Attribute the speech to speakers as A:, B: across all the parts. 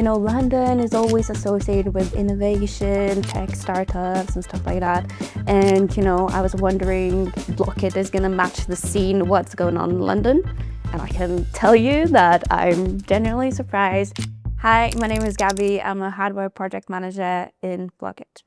A: London is always associated with innovation, tech startups and stuff like that. And, I was wondering, Bloq.it is gonna match the scene, what's going on in London. And I can tell you that I'm genuinely surprised. Hi, my name is Gabi. I'm a hardware project manager in Bloq.it.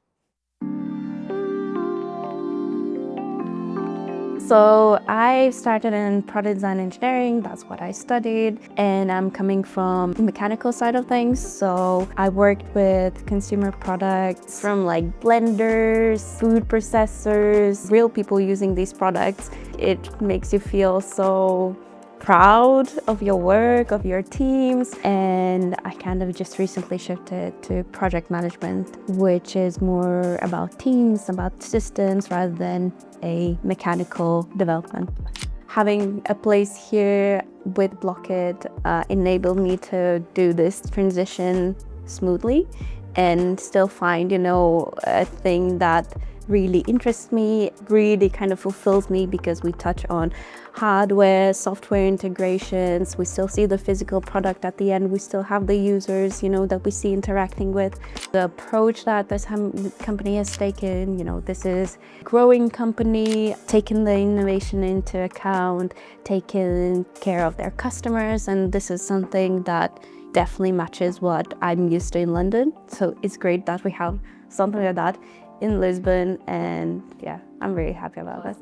A: So I started in product design engineering, that's what I studied, and I'm coming from the mechanical side of things. So I worked with consumer products from like blenders, food processors, real people using these products. It makes you feel so proud of your work, of your teams, and I kind of just recently shifted to project management, which is more about teams, about systems rather than a mechanical development. Having a place here with Bloq.it enabled me to do this transition smoothly and still find, a thing that really interests me, really kind of fulfills me, because we touch on hardware, software integrations. We still see the physical product at the end. We still have the users, that we see interacting with. The approach that this company has taken, this is a growing company, taking the innovation into account, taking care of their customers, and this is something that definitely matches what I'm used to in London. So it's great that we have something like that in Lisbon, and yeah, I'm really happy about it.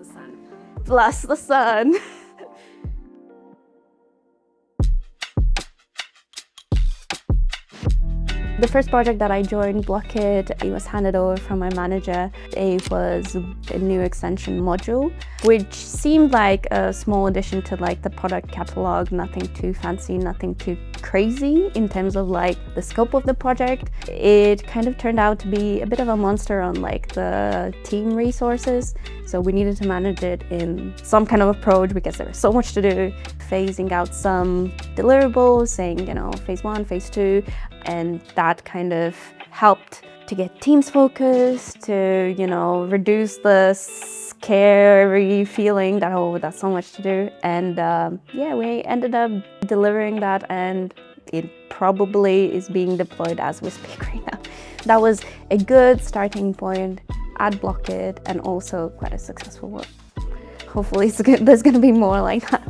A: Bless the sun. The first project that I joined, Bloq.it, it was handed over from my manager. It was a new extension module, which seemed like a small addition to like the product catalog, nothing too fancy, nothing too crazy in terms of like the scope of the project. It kind of turned out to be a bit of a monster on like the team resources. So we needed to manage it in some kind of approach because there was so much to do, phasing out some deliverables, saying, phase 1, phase 2, and that kind of helped to get teams focused, to, reduce the scary feeling that, oh, that's so much to do. And yeah, we ended up delivering that, and it probably is being deployed as we speak right now. That was a good starting point at Bloq.it, and also quite a successful one. Hopefully there's going to be more like that.